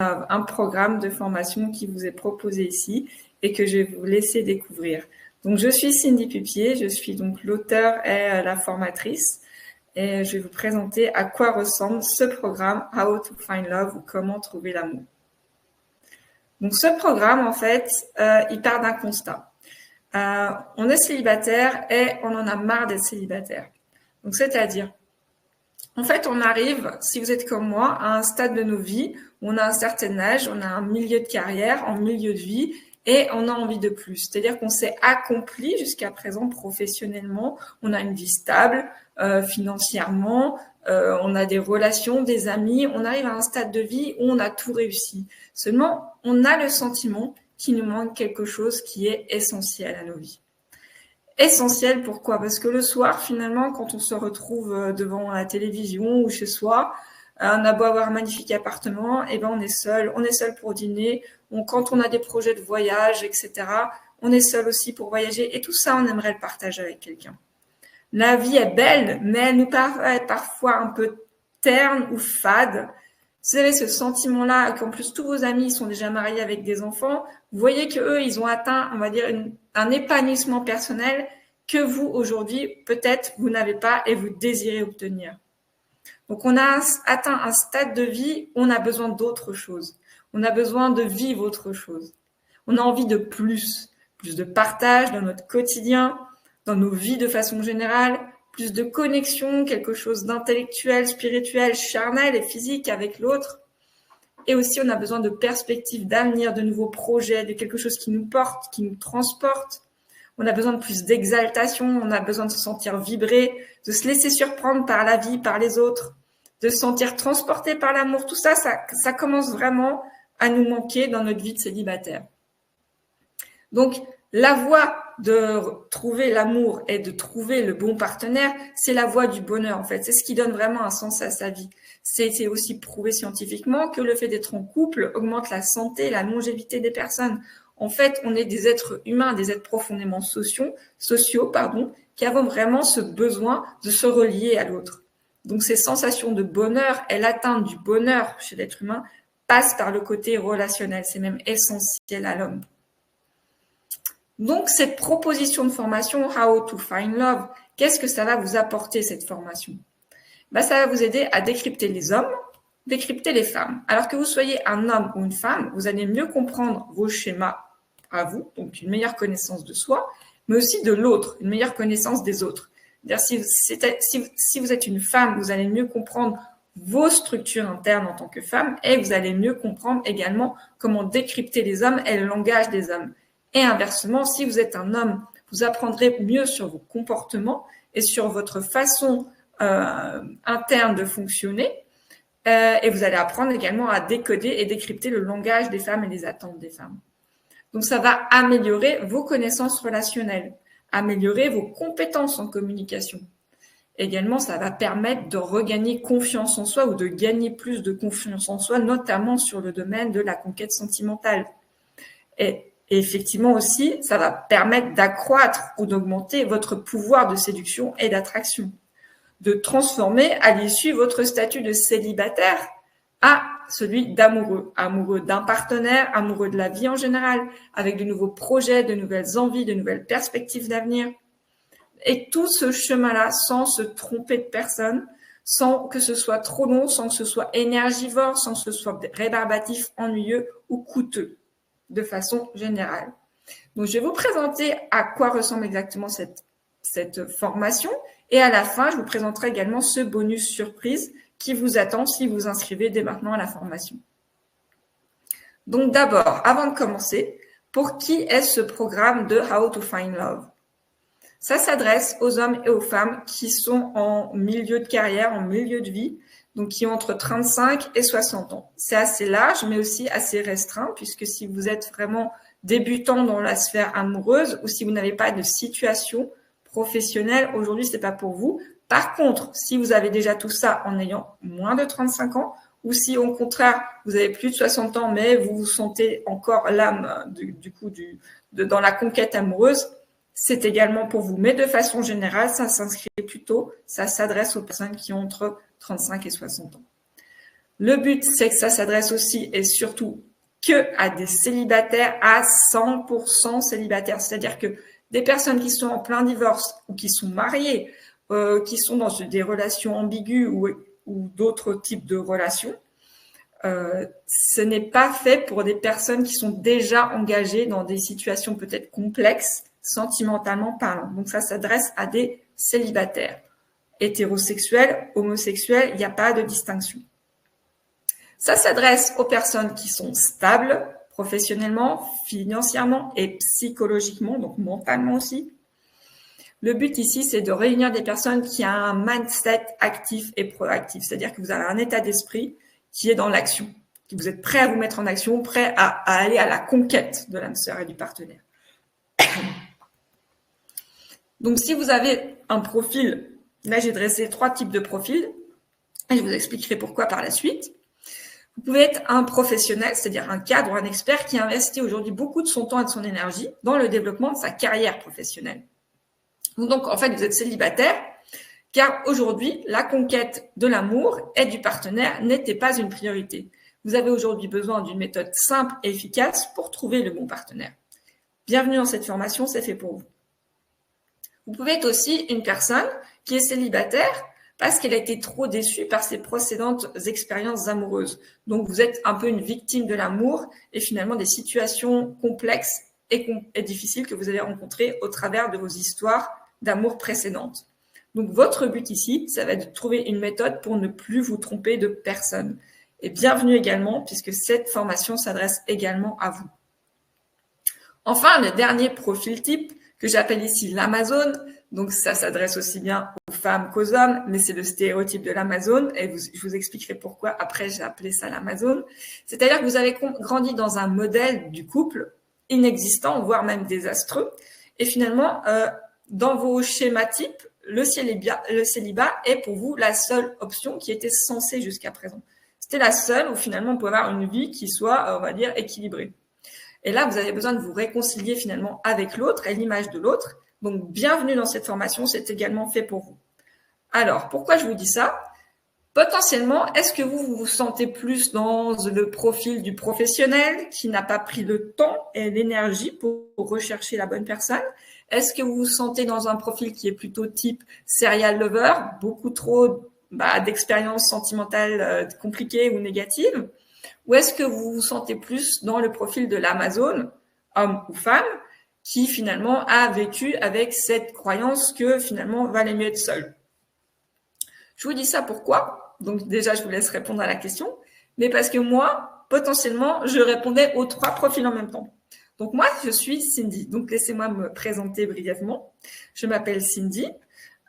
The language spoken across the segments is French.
un programme de formation qui vous est proposé ici et que je vais vous laisser découvrir. Donc, je suis Cindy Pupier, je suis donc l'auteur et la formatrice et je vais vous présenter à quoi ressemble ce programme How to Find Love ou comment trouver l'amour. Donc, ce programme, en fait, il part d'un constat. On est célibataire et on en a marre d'être célibataire. Donc, c'est-à-dire, en fait, on arrive, si vous êtes comme moi, à un stade de nos vies où on a un certain âge, on a un milieu de carrière, un milieu de vie et on a envie de plus. C'est-à-dire qu'on s'est accompli jusqu'à présent professionnellement, on a une vie stable, financièrement, on a des relations, des amis, on arrive à un stade de vie où on a tout réussi. Seulement, on a le sentiment qu'il nous manque quelque chose qui est essentiel à nos vies. Essentiel, pourquoi? Parce que le soir, finalement, quand on se retrouve devant la télévision ou chez soi, on a beau avoir un magnifique appartement, et ben on est seul pour dîner. Quand on a des projets de voyage, etc., on est seul aussi pour voyager. Et tout ça, on aimerait le partager avec quelqu'un. La vie est belle, mais elle nous paraît parfois un peu terne ou fade. Vous avez ce sentiment-là qu'en plus tous vos amis sont déjà mariés avec des enfants. Vous voyez que eux, ils ont atteint, on va dire, un épanouissement personnel que vous aujourd'hui, peut-être, vous n'avez pas et vous désirez obtenir. Donc, on a atteint un stade de vie où on a besoin d'autre chose. On a besoin de vivre autre chose. On a envie de plus de partage dans notre quotidien, dans nos vies de façon générale, plus de connexion, quelque chose d'intellectuel, spirituel, charnel et physique avec l'autre. Et aussi, on a besoin de perspectives d'avenir, de nouveaux projets, de quelque chose qui nous porte, qui nous transporte. On a besoin de plus d'exaltation, on a besoin de se sentir vibrer, de se laisser surprendre par la vie, par les autres, de se sentir transporté par l'amour. Tout ça, ça commence vraiment à nous manquer dans notre vie de célibataire. Donc, la voie de trouver l'amour et de trouver le bon partenaire, c'est la voie du bonheur, en fait. C'est ce qui donne vraiment un sens à sa vie. C'est aussi prouvé scientifiquement que le fait d'être en couple augmente la santé, la longévité des personnes. En fait, on est des êtres humains, des êtres profondément sociaux, qui avons vraiment ce besoin de se relier à l'autre. Donc, ces sensations de bonheur et l'atteinte du bonheur chez l'être humain passent par le côté relationnel. C'est même essentiel à l'homme. Donc, cette proposition de formation, How to Find Love, qu'est-ce que ça va vous apporter, cette formation? Ça va vous aider à décrypter les hommes, décrypter les femmes. Alors que vous soyez un homme ou une femme, vous allez mieux comprendre vos schémas à vous, donc une meilleure connaissance de soi, mais aussi de l'autre, une meilleure connaissance des autres. Si vous êtes une femme, vous allez mieux comprendre vos structures internes en tant que femme et vous allez mieux comprendre également comment décrypter les hommes et le langage des hommes. Et inversement, si vous êtes un homme, vous apprendrez mieux sur vos comportements et sur votre façon interne de fonctionner. Et vous allez apprendre également à décoder et décrypter le langage des femmes et les attentes des femmes. Donc, ça va améliorer vos connaissances relationnelles, améliorer vos compétences en communication. Également, ça va permettre de regagner confiance en soi ou de gagner plus de confiance en soi, notamment sur le domaine de la conquête sentimentale. Et effectivement aussi, ça va permettre d'accroître ou d'augmenter votre pouvoir de séduction et d'attraction, de transformer à l'issue votre statut de célibataire à celui d'amoureux, amoureux d'un partenaire, amoureux de la vie en général, avec de nouveaux projets, de nouvelles envies, de nouvelles perspectives d'avenir. Et tout ce chemin-là, sans se tromper de personne, sans que ce soit trop long, sans que ce soit énergivore, sans que ce soit rébarbatif, ennuyeux ou coûteux, de façon générale. Donc, je vais vous présenter à quoi ressemble exactement cette formation. Et à la fin, je vous présenterai également ce bonus surprise qui vous attend si vous inscrivez dès maintenant à la formation. Donc, d'abord, avant de commencer, pour qui est ce programme de How to Find Love? Ça s'adresse aux hommes et aux femmes qui sont en milieu de carrière, en milieu de vie, donc qui ont entre 35 et 60 ans. C'est assez large, mais aussi assez restreint, puisque si vous êtes vraiment débutant dans la sphère amoureuse ou si vous n'avez pas de situation professionnelle, aujourd'hui, ce n'est pas pour vous. Par contre, si vous avez déjà tout ça en ayant moins de 35 ans, ou si au contraire, vous avez plus de 60 ans, mais vous vous sentez encore l'âme dans la conquête amoureuse, c'est également pour vous. Mais de façon générale, ça s'adresse aux personnes qui ont entre 35 et 60 ans. Le but, c'est que ça s'adresse aussi et surtout que à des célibataires à 100% célibataires. C'est-à-dire que des personnes qui sont en plein divorce ou qui sont mariées, qui sont dans des relations ambiguës ou d'autres types de relations, ce n'est pas fait pour des personnes qui sont déjà engagées dans des situations peut-être complexes, sentimentalement parlant. Donc ça s'adresse à des célibataires. Hétérosexuels, homosexuels, il n'y a pas de distinction. Ça s'adresse aux personnes qui sont stables professionnellement, financièrement et psychologiquement, donc mentalement aussi. Le but ici, c'est de réunir des personnes qui ont un mindset actif et proactif, c'est-à-dire que vous avez un état d'esprit qui est dans l'action, que vous êtes prêt à vous mettre en action, prêt à aller à la conquête de l'âme sœur et du partenaire. Donc, si vous avez un profil, là j'ai dressé 3 types de profils, et je vous expliquerai pourquoi par la suite. Vous pouvez être un professionnel, c'est-à-dire un cadre ou un expert qui investit aujourd'hui beaucoup de son temps et de son énergie dans le développement de sa carrière professionnelle. Donc, en fait, vous êtes célibataire, car aujourd'hui, la conquête de l'amour et du partenaire n'était pas une priorité. Vous avez aujourd'hui besoin d'une méthode simple et efficace pour trouver le bon partenaire. Bienvenue dans cette formation, c'est fait pour vous. Vous pouvez être aussi une personne qui est célibataire parce qu'elle a été trop déçue par ses précédentes expériences amoureuses. Donc, vous êtes un peu une victime de l'amour et finalement des situations complexes et difficiles que vous avez rencontrées au travers de vos histoires d'amour précédentes. Donc, votre but ici, ça va être de trouver une méthode pour ne plus vous tromper de personne. Et bienvenue également, puisque cette formation s'adresse également à vous. Enfin, le dernier profil type que j'appelle ici l'Amazone. Donc, ça s'adresse aussi bien aux femmes qu'aux hommes, mais c'est le stéréotype de l'Amazone. Et je vous expliquerai pourquoi après j'ai appelé ça l'Amazone. C'est-à-dire que vous avez grandi dans un modèle du couple inexistant, voire même désastreux. Et finalement, dans vos schémas types, le célibat est pour vous la seule option qui était censée jusqu'à présent. C'était la seule où finalement on peut avoir une vie qui soit, on va dire, équilibrée. Et là, vous avez besoin de vous réconcilier finalement avec l'autre et l'image de l'autre. Donc, bienvenue dans cette formation, c'est également fait pour vous. Alors, pourquoi je vous dis ça ? Potentiellement, est-ce que vous vous sentez plus dans le profil du professionnel qui n'a pas pris le temps et l'énergie pour rechercher la bonne personne ? Est-ce que vous vous sentez dans un profil qui est plutôt type serial lover, beaucoup trop d'expériences sentimentales compliquées ou négatives ? Ou est-ce que vous vous sentez plus dans le profil de l'Amazone, homme ou femme, qui finalement a vécu avec cette croyance que finalement valait mieux être seul ? Je vous dis ça pourquoi ? Donc déjà, je vous laisse répondre à la question, mais parce que moi, potentiellement, je répondais aux 3 profils en même temps. Donc moi, je suis Cindy. Donc laissez-moi me présenter brièvement. Je m'appelle Cindy.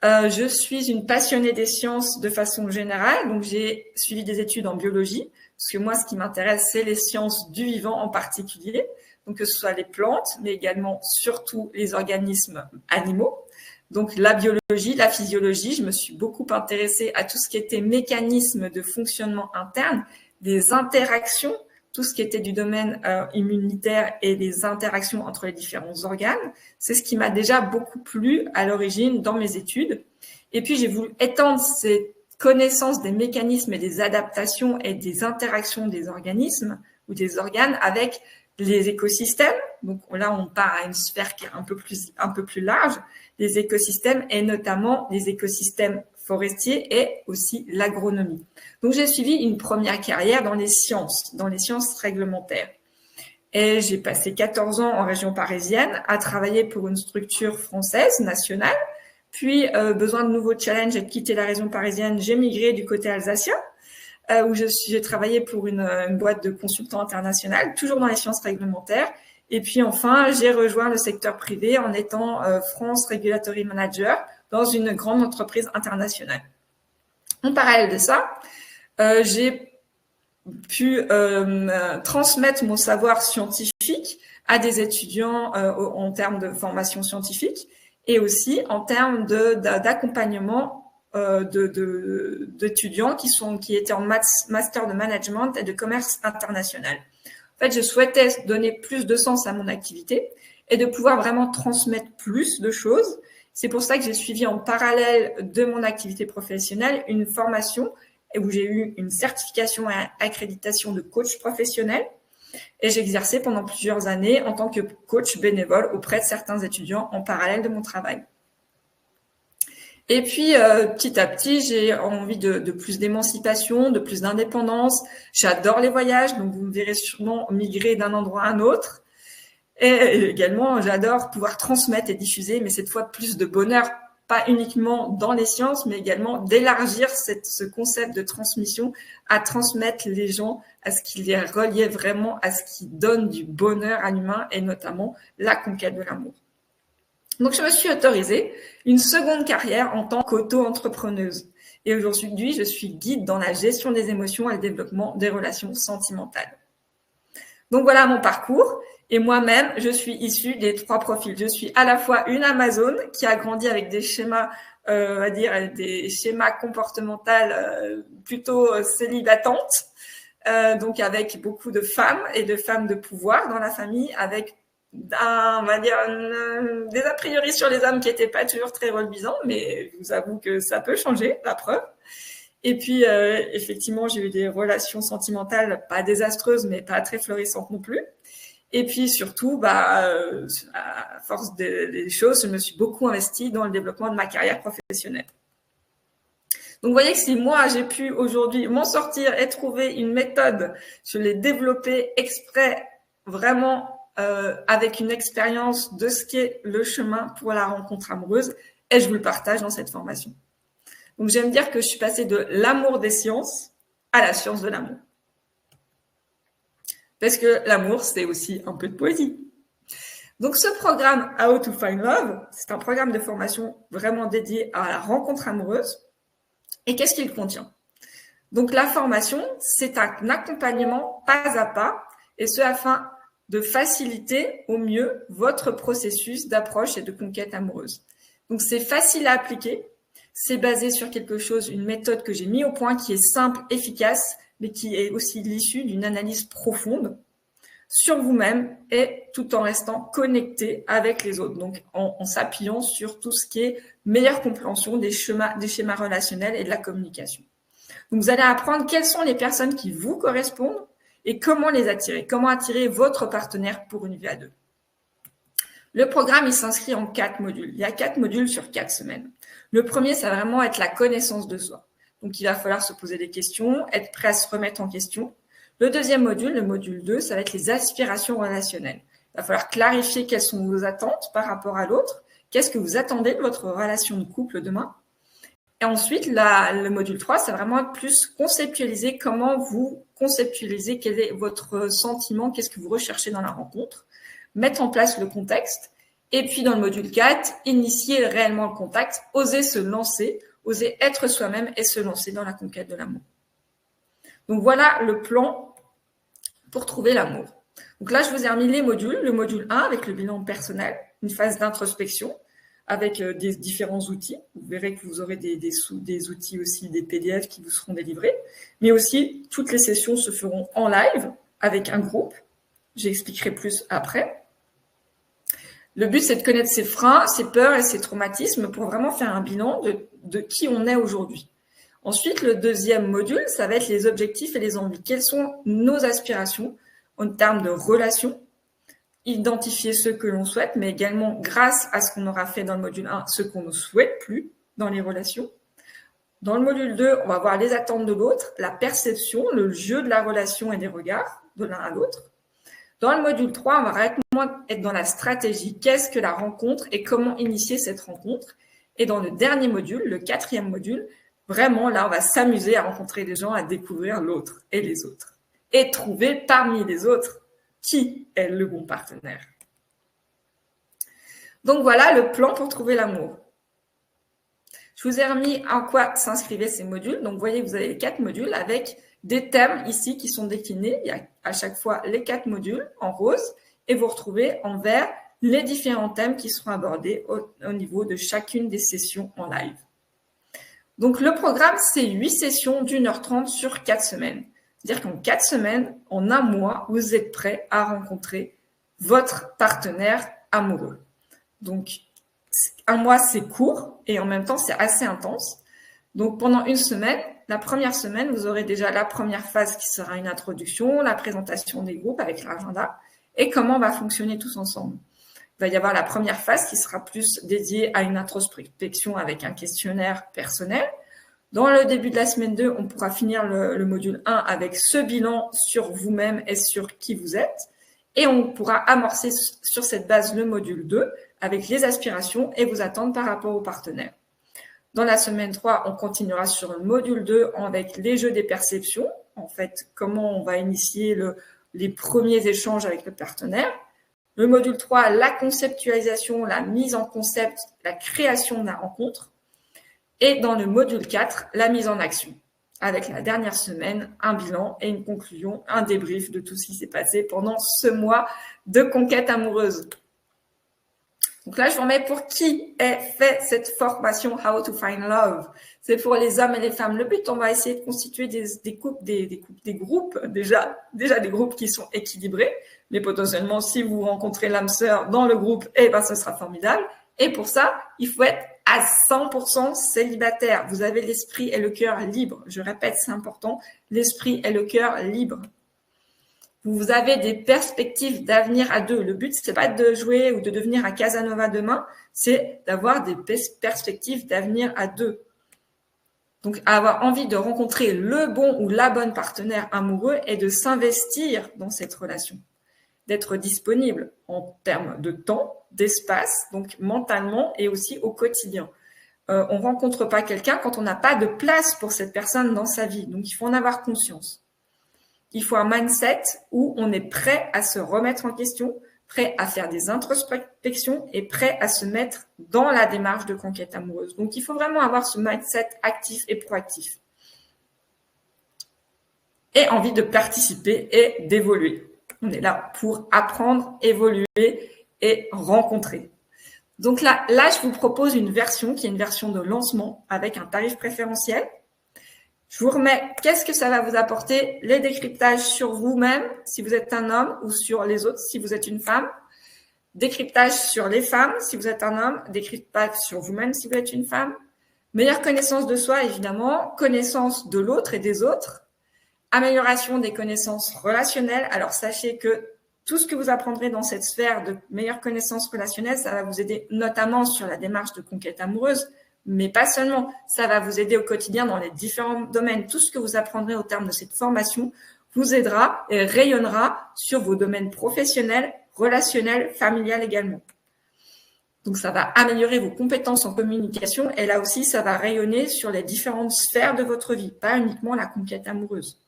Je suis une passionnée des sciences de façon générale. Donc j'ai suivi des études en biologie, parce que moi, ce qui m'intéresse, c'est les sciences du vivant en particulier. Donc que ce soit les plantes, mais également surtout les organismes animaux. Donc la biologie, la physiologie, je me suis beaucoup intéressée à tout ce qui était mécanisme de fonctionnement interne, des interactions, tout ce qui était du domaine immunitaire et les interactions entre les différents organes. C'est ce qui m'a déjà beaucoup plu à l'origine dans mes études. Et puis j'ai voulu étendre ces connaissances des mécanismes et des adaptations et des interactions des organismes ou des organes avec les écosystèmes. Donc là, on part à une sphère qui est un peu plus large, les écosystèmes et notamment les écosystèmes forestiers et aussi l'agronomie. Donc j'ai suivi une première carrière dans les sciences réglementaires. Et j'ai passé 14 ans en région parisienne à travailler pour une structure française, nationale. Puis, besoin de nouveaux challenges et de quitter la région parisienne, j'ai migré du côté alsacien, où j'ai travaillé pour une boîte de consultants internationaux, toujours dans les sciences réglementaires. Et puis enfin, j'ai rejoint le secteur privé en étant France Regulatory Manager dans une grande entreprise internationale. En parallèle de ça, j'ai pu transmettre mon savoir scientifique à des étudiants en termes de formation scientifique et aussi en termes d'accompagnement d'étudiants qui étaient en master de management et de commerce international. En fait, je souhaitais donner plus de sens à mon activité et de pouvoir vraiment transmettre plus de choses. C'est pour ça que j'ai suivi en parallèle de mon activité professionnelle une formation et où j'ai eu une certification et accréditation de coach professionnel. Et j'ai exercé pendant plusieurs années en tant que coach bénévole auprès de certains étudiants en parallèle de mon travail. Et puis, petit à petit, j'ai envie de plus d'émancipation, de plus d'indépendance. J'adore les voyages, donc vous me verrez sûrement migrer d'un endroit à un autre. Et également, j'adore pouvoir transmettre et diffuser, mais cette fois plus de bonheur, pas uniquement dans les sciences, mais également d'élargir ce concept de transmission à transmettre les gens à ce qui les reliait vraiment, à ce qui donne du bonheur à l'humain et notamment la conquête de l'amour. Donc, je me suis autorisée une seconde carrière en tant qu'auto-entrepreneuse. Et aujourd'hui, je suis guide dans la gestion des émotions et le développement des relations sentimentales. Donc, voilà mon parcours. Et moi-même, je suis issue des 3 profils. Je suis à la fois une Amazone qui a grandi avec des schémas, des schémas comportementaux plutôt célibatantes, donc avec beaucoup de femmes et de femmes de pouvoir dans la famille, avec des a priori sur les hommes qui n'étaient pas toujours très reluisants, mais je vous avoue que ça peut changer, la preuve. Et puis, effectivement, j'ai eu des relations sentimentales pas désastreuses, mais pas très florissantes non plus. Et puis surtout, à force des choses, je me suis beaucoup investie dans le développement de ma carrière professionnelle. Donc, vous voyez que si moi, j'ai pu aujourd'hui m'en sortir et trouver une méthode, je l'ai développée exprès, vraiment avec une expérience de ce qu'est le chemin pour la rencontre amoureuse, et je vous le partage dans cette formation. Donc, j'aime dire que je suis passée de l'amour des sciences à la science de l'amour. Parce que l'amour, c'est aussi un peu de poésie. Donc, ce programme How to Find Love, c'est un programme de formation vraiment dédié à la rencontre amoureuse. Et qu'est-ce qu'il contient? Donc, la formation, c'est un accompagnement pas à pas, et ce afin de faciliter au mieux votre processus d'approche et de conquête amoureuse. Donc, c'est facile à appliquer. C'est basé sur quelque chose, une méthode que j'ai mis au point qui est simple, efficace, mais qui est aussi l'issue d'une analyse profonde sur vous-même et tout en restant connecté avec les autres. Donc, en s'appuyant sur tout ce qui est meilleure compréhension des schémas relationnels et de la communication. Donc, vous allez apprendre quelles sont les personnes qui vous correspondent et comment les attirer. Comment attirer votre partenaire pour une vie à 2. Le programme, il s'inscrit en 4 modules. Il y a 4 modules sur 4 semaines. Le premier, ça va vraiment être la connaissance de soi. Donc, il va falloir se poser des questions, être prêt à se remettre en question. Le deuxième module, le module 2, ça va être les aspirations relationnelles. Il va falloir clarifier quelles sont vos attentes par rapport à l'autre. Qu'est-ce que vous attendez de votre relation de couple demain? Et ensuite, le module 3, c'est vraiment plus conceptualiser comment vous conceptualisez quel est votre sentiment, qu'est-ce que vous recherchez dans la rencontre, mettre en place le contexte. Et puis, dans le module 4, initier réellement le contact, oser se lancer, oser être soi-même et se lancer dans la conquête de l'amour. Donc, voilà le plan pour trouver l'amour. Donc là, je vous ai remis les modules. Le module 1 avec le bilan personnel, une phase d'introspection avec des différents outils. Vous verrez que vous aurez des outils aussi, des PDF qui vous seront délivrés. Mais aussi, toutes les sessions se feront en live avec un groupe. J'expliquerai plus après. Le but, c'est de connaître ses freins, ses peurs et ses traumatismes pour vraiment faire un bilan de qui on est aujourd'hui. Ensuite, le deuxième module, ça va être les objectifs et les envies. Quelles sont nos aspirations en termes de relations? Identifier ceux que l'on souhaite, mais également, grâce à ce qu'on aura fait dans le module 1, ce qu'on ne souhaite plus dans les relations. Dans le module 2, on va voir les attentes de l'autre, la perception, le jeu de la relation et des regards de l'un à l'autre. Dans le module 3, on va vraiment être dans la stratégie. Qu'est-ce que la rencontre et comment initier cette rencontre? Et dans le dernier module, le 4e module, vraiment, là, on va s'amuser à rencontrer les gens, à découvrir l'autre et les autres. Et trouver parmi les autres qui est le bon partenaire. Donc, voilà le plan pour trouver l'amour. Je vous ai remis en quoi s'inscrivaient ces modules. Donc, vous voyez, vous avez les 4 modules avec des thèmes ici qui sont déclinés. Il y a à chaque fois les 4 modules en rose et vous retrouvez en vert les différents thèmes qui seront abordés au niveau de chacune des sessions en live. Donc, le programme, c'est 8 sessions d'1h30 sur 4 semaines. C'est-à-dire qu'en 4 semaines, en un mois, vous êtes prêt à rencontrer votre partenaire amoureux. Donc, un mois, c'est court et en même temps, c'est assez intense Donc, pendant une semaine, la première semaine, vous aurez déjà la première phase qui sera une introduction, la présentation des groupes avec l'agenda et comment on va fonctionner tous ensemble. Il va y avoir la première phase qui sera plus dédiée à une introspection avec un questionnaire personnel. Dans le début de la semaine 2, on pourra finir le module 1 avec ce bilan sur vous-même et sur qui vous êtes. Et on pourra amorcer sur cette base le module 2 avec les aspirations et vos attentes par rapport aux partenaires. Dans la semaine 3, on continuera sur le module 2 avec les jeux des perceptions. En fait, comment on va initier les premiers échanges avec le partenaire. Le module 3, la conceptualisation, la mise en concept, la création de la rencontre. Et dans le module 4, la mise en action. Avec la dernière semaine, un bilan et une conclusion, un débrief de tout ce qui s'est passé pendant ce mois de conquête amoureuse. Donc là, je vous remets pour qui est fait cette formation How to Find Love. C'est pour les hommes et les femmes. Le but, on va essayer de constituer des groupes, déjà des groupes qui sont équilibrés. Mais potentiellement, si vous rencontrez l'âme sœur dans le groupe, ce sera formidable. Et pour ça, il faut être à 100% célibataire. Vous avez l'esprit et le cœur libre. Je répète, c'est important. L'esprit et le cœur libre. Vous avez des perspectives d'avenir à deux. Le but, c'est pas de jouer ou de devenir un Casanova demain, c'est d'avoir des perspectives d'avenir à deux. Donc, avoir envie de rencontrer le bon ou la bonne partenaire amoureux et de s'investir dans cette relation. D'être disponible en termes de temps, d'espace, donc mentalement et aussi au quotidien. On ne rencontre pas quelqu'un quand on n'a pas de place pour cette personne dans sa vie. Donc, il faut en avoir conscience. Il faut un mindset où on est prêt à se remettre en question, prêt à faire des introspections et prêt à se mettre dans la démarche de conquête amoureuse. Donc, il faut vraiment avoir ce mindset actif et proactif. Et envie de participer et d'évoluer. On est là pour apprendre, évoluer et rencontrer. Donc là, je vous propose une version qui est une version de lancement avec un tarif préférentiel. Je vous remets, qu'est-ce que ça va vous apporter? Les décryptages sur vous-même, si vous êtes un homme, ou sur les autres, si vous êtes une femme. Décryptage sur les femmes, si vous êtes un homme. Décryptage sur vous-même, si vous êtes une femme. Meilleure connaissance de soi, évidemment. Connaissance de l'autre et des autres. Amélioration des connaissances relationnelles. Alors, sachez que tout ce que vous apprendrez dans cette sphère de meilleure connaissance relationnelle, ça va vous aider notamment sur la démarche de conquête amoureuse, mais pas seulement. Ça va vous aider au quotidien dans les différents domaines. Tout ce que vous apprendrez au terme de cette formation vous aidera et rayonnera sur vos domaines professionnels, relationnels, familiales également. Donc, ça va améliorer vos compétences en communication et là aussi, ça va rayonner sur les différentes sphères de votre vie, pas uniquement la conquête amoureuse.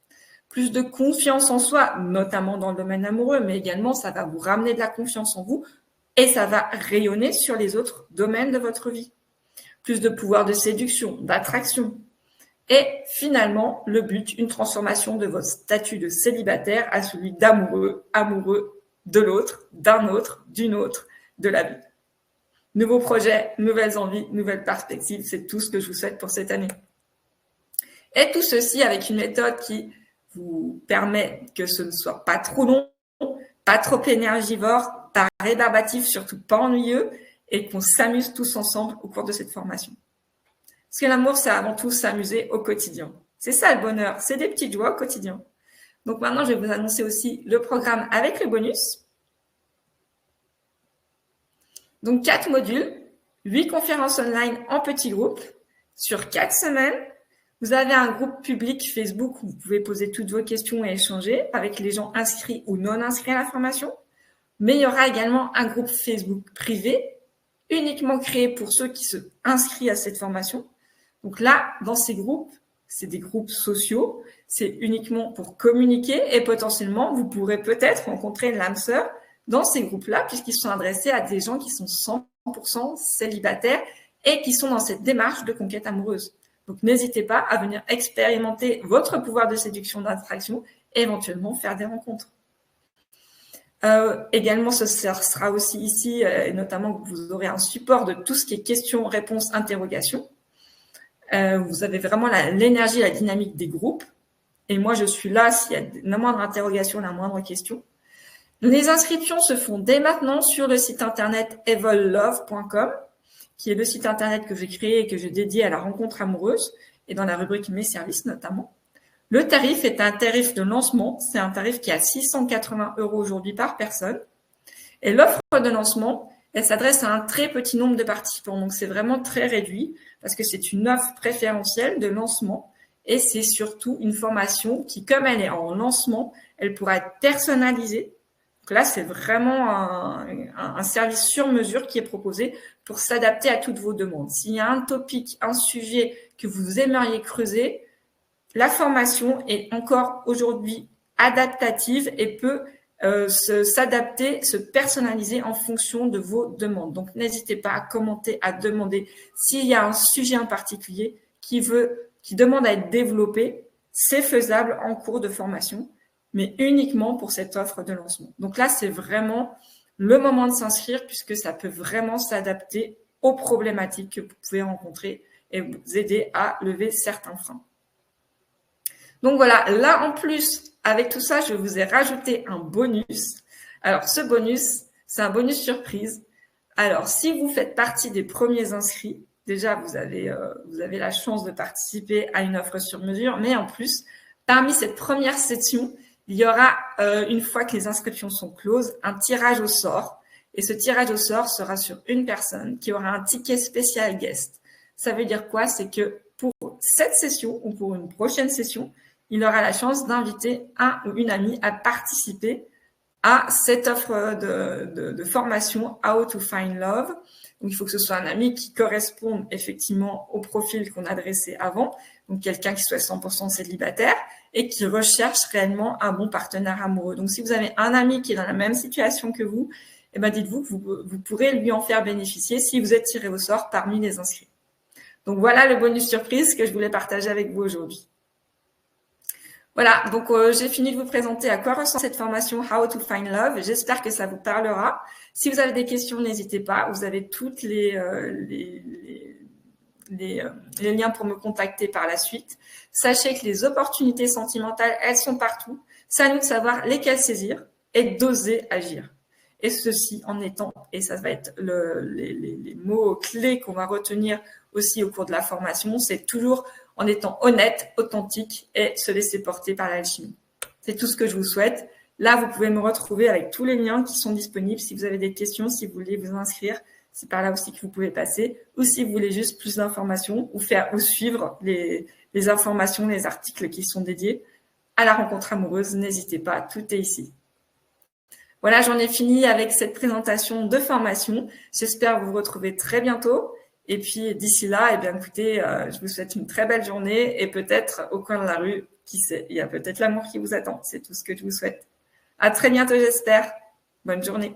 Plus de confiance en soi, notamment dans le domaine amoureux, mais également, ça va vous ramener de la confiance en vous et ça va rayonner sur les autres domaines de votre vie. Plus de pouvoir de séduction, d'attraction. Et finalement, le but, une transformation de votre statut de célibataire à celui d'amoureux, amoureux de l'autre, d'un autre, d'une autre, de la vie. Nouveaux projets, nouvelles envies, nouvelles perspectives, c'est tout ce que je vous souhaite pour cette année. Et tout ceci avec une méthode qui vous permet que ce ne soit pas trop long, pas trop énergivore, pas rébarbatif, surtout pas ennuyeux, et qu'on s'amuse tous ensemble au cours de cette formation. Parce que l'amour, c'est avant tout s'amuser au quotidien. C'est ça le bonheur, c'est des petites joies au quotidien. Donc maintenant, je vais vous annoncer aussi le programme avec le bonus. Donc 4 modules, 8 conférences online en petits groupes sur 4 semaines. Vous avez un groupe public Facebook où vous pouvez poser toutes vos questions et échanger avec les gens inscrits ou non inscrits à la formation. Mais il y aura également un groupe Facebook privé, uniquement créé pour ceux qui se inscrivent à cette formation. Donc là, dans ces groupes, c'est des groupes sociaux, c'est uniquement pour communiquer et potentiellement, vous pourrez peut-être rencontrer l'âme sœur dans ces groupes-là, puisqu'ils sont adressés à des gens qui sont 100% célibataires et qui sont dans cette démarche de conquête amoureuse. Donc, n'hésitez pas à venir expérimenter votre pouvoir de séduction, d'attraction et éventuellement faire des rencontres. Également, ce sera aussi ici, et notamment vous aurez un support de tout ce qui est questions, réponses, interrogations. Vous avez vraiment l'énergie, la dynamique des groupes. Et moi, je suis là s'il y a la moindre interrogation, la moindre question. Les inscriptions se font dès maintenant sur le site internet evollove.com, qui est le site internet que j'ai créé et que j'ai dédié à la rencontre amoureuse. et dans la rubrique Mes services notamment. Le tarif est un tarif de lancement. C'est un tarif qui est à 680 € aujourd'hui par personne. Et l'offre de lancement, elle s'adresse à un très petit nombre de participants. Donc, c'est vraiment très réduit parce que c'est une offre préférentielle de lancement et c'est surtout une formation qui, comme elle est en lancement, elle pourra être personnalisée. Donc là, c'est vraiment un service sur mesure qui est proposé pour s'adapter à toutes vos demandes. S'il y a un topic, un sujet que vous aimeriez creuser, la formation est encore aujourd'hui adaptative et peut s'adapter, se personnaliser en fonction de vos demandes. Donc, n'hésitez pas à commenter, à demander s'il y a un sujet en particulier qui demande à être développé. C'est faisable en cours de formation, mais uniquement pour cette offre de lancement. Donc là, c'est vraiment le moment de s'inscrire puisque ça peut vraiment s'adapter aux problématiques que vous pouvez rencontrer et vous aider à lever certains freins. Donc voilà, là en plus, avec tout ça, je vous ai rajouté un bonus. Alors ce bonus, c'est un bonus surprise. Alors si vous faites partie des premiers inscrits, déjà vous avez la chance de participer à une offre sur mesure, mais en plus, parmi cette première session, il y aura, une fois que les inscriptions sont closes, un tirage au sort. Et ce tirage au sort sera sur une personne qui aura un ticket spécial guest. Ça veut dire quoi? C'est que pour cette session ou pour une prochaine session, il aura la chance d'inviter un ou une amie à participer à cette offre de formation How to Find Love. Donc, il faut que ce soit un ami qui corresponde effectivement au profil qu'on a dressé avant. Donc, quelqu'un qui soit 100% célibataire et qui recherche réellement un bon partenaire amoureux. Donc, si vous avez un ami qui est dans la même situation que vous, eh ben, dites-vous que vous pourrez lui en faire bénéficier si vous êtes tiré au sort parmi les inscrits. Donc, voilà le bonus surprise que je voulais partager avec vous aujourd'hui. Voilà, donc j'ai fini de vous présenter à quoi ressemble cette formation How to Find Love. J'espère que ça vous parlera. Si vous avez des questions, n'hésitez pas. Vous avez toutes les liens pour me contacter par la suite. Sachez que les opportunités sentimentales, elles sont partout. C'est à nous de savoir lesquelles saisir et d'oser agir. Et ceci en étant, et ça va être les mots clés qu'on va retenir aussi au cours de la formation, c'est toujours en étant honnête, authentique et se laisser porter par l'alchimie. C'est tout ce que je vous souhaite. Là, vous pouvez me retrouver avec tous les liens qui sont disponibles. Si vous avez des questions, si vous voulez vous inscrire, c'est par là aussi que vous pouvez passer. Ou si vous voulez juste plus d'informations ou suivre les informations, les articles qui sont dédiés à la rencontre amoureuse, n'hésitez pas, tout est ici. Voilà, j'en ai fini avec cette présentation de formation. J'espère vous retrouver très bientôt. Et puis, d'ici là, eh bien, écoutez, je vous souhaite une très belle journée et peut-être au coin de la rue, qui sait, il y a peut-être l'amour qui vous attend. C'est tout ce que je vous souhaite. À très bientôt, j'espère. Bonne journée.